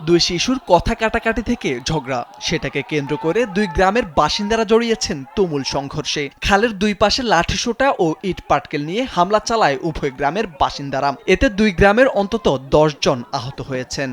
দুই শিশুর কথা কাটাকাটি থেকে ঝগড়া, সেটাকে কেন্দ্র করে দুই গ্রামের বাসিন্দারা জড়িয়েছেন তুমুল সংঘর্ষে। খালের দুই পাশে লাঠিসোঁটা ও ইট পাটকেল নিয়ে হামলা চালায় উভয় গ্রামের বাসিন্দারা। এতে দুই গ্রামের অন্তত ১০ জন আহত হয়েছেন।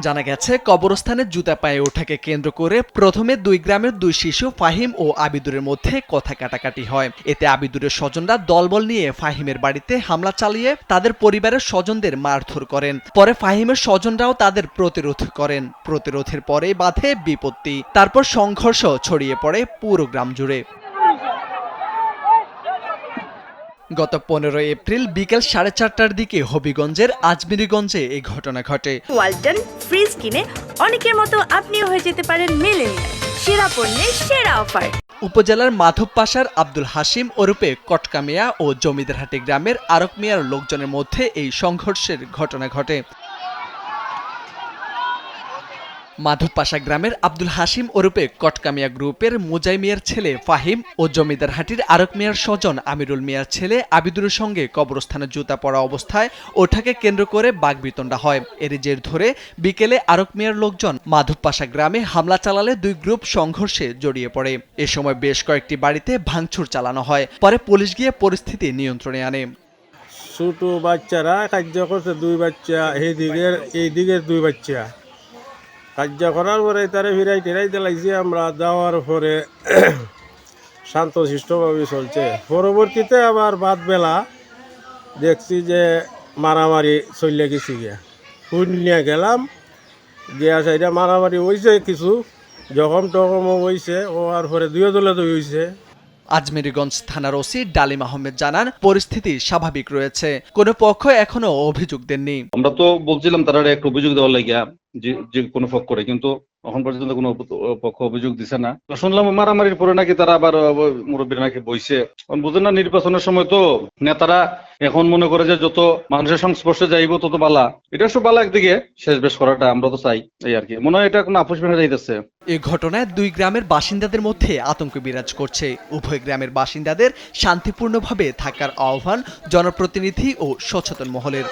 জানা গেছে, কবরস্থানে জুতা পায়ে ওঠাকে কেন্দ্র করে প্রথমে দুই গ্রামের দুই শিশু ফাহিম ও আবিদুরের মধ্যে কথা কাটাকাটি হয়। এতে আবিদুরের স্বজনরা দলবল নিয়ে ফাহিমের বাড়িতে হামলা চালিয়ে তাদের পরিবারের স্বজনদের মারধর করেন। পরে ফাহিমের স্বজনরাও তাদের প্রতিরোধ করেন। প্রতিরোধের পরেই বাধে বিপত্তি। তারপর সংঘর্ষ ছড়িয়ে পড়ে পুরো গ্রাম জুড়ে। গত ১৫ এপ্রিল বিকেল ৪:৩০টার দিকে হবিগঞ্জের আজমিরীগঞ্জে এই ঘটনা ঘটে। ওয়ালটন ফ্রিজ কিনে অনেকের মতো আপনিও হয়ে যেতে পারেন মিলেনিয়াল। সেরা পণ্যের সেরা অফার। উপজেলার মাধবপাশার আব্দুল হাশিম ওরূপে কটকা মিয়া ও জমিদারহাটি গ্রামের আরক মিয়ার লোকজনের মধ্যে এই সংঘর্ষের ঘটনা ঘটে। মাধবপাশা গ্রামের আব্দুল হাশিম ওরূপে কটকা মিয়া গ্রুপের মুজাই মিয়ার ছেলে ফাহিম ও জমিদারহাটির আরক মিয়ার স্বজন আমিরুল মিয়ার ছেলে আবিদুরের সঙ্গে কবরস্থানে জুতা পরা অবস্থায় ওঠাকে কেন্দ্র করে বাগবিতণ্ডা হয়। এর জের ধরে বিকেলে আরক মিয়ার লোকজন মাধবপাশা গ্রামে হামলা চালালে দুই গ্রুপ সংঘর্ষে জড়িয়ে পড়ে। এ সময় বেশ কয়েকটি বাড়িতে ভাঙচুর চালানো হয়। পরে পুলিশ গিয়ে পরিস্থিতি নিয়ন্ত্রণে আনে। ছোট বাচ্চারা কার্য করছে, দুই বাচ্চা এই দিকের দুই বাচ্চা কার্য করার পরে তারা ফিরাইতে লাগছে। আমরা যাওয়ার পরে শান্তশিষ্টভাবে চলছে। পরবর্তীতে আবার বাদ বেলা দেখছি যে মারামারি চলে গেছি গিয়া নিয়ে গেলাম গিয়া সাইডে মারামারি হয়েছে, কিছু জখম টখমও হয়েছে। হওয়ার পরে দুই দলে হয়েছে। আজমিরীগঞ্জ থানার ওসি ডালিম আহমেদ জানান, পরিস্থিতি স্বাভাবিক রয়েছে। কোনো পক্ষ এখনো অভিযোগ দেননি। আমরা তো বলছিলাম তারা একটা অভিযোগ দেওয়ার লাগিয়া যে কোনো পক্ষ করে, কিন্তু এখন পর্যন্ত কোনো পক্ষ অভিযোগ দিছে না। তো শুনলাম মারামারির পরে নাকি তারা আবার মুরব্বীরা নাকি বইছে। বুঝেন না, নির্বাচনের সময় তো নেতারা এখন মনে করে যে যত মানুষের সংস্পর্শে যাইব তত বালা। এটা সব বালা একদিকে শেষ বেশ করাটা আমরা তো চাই, এই আর কি। মনে হয় এটা কোনো আপোষ ভেঙে যাইতেছে। এই ঘটনায় দুই গ্রামের বাসিন্দাদের মধ্যে আতঙ্ক বিরাজ করছে। উভয় গ্রামের বাসিন্দাদের শান্তিপূর্ণভাবে থাকার আহ্বান জনপ্রতিনিধি ও সচেতন মহলের।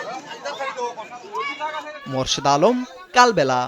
মোর্শেদ আলম, কালবেলা।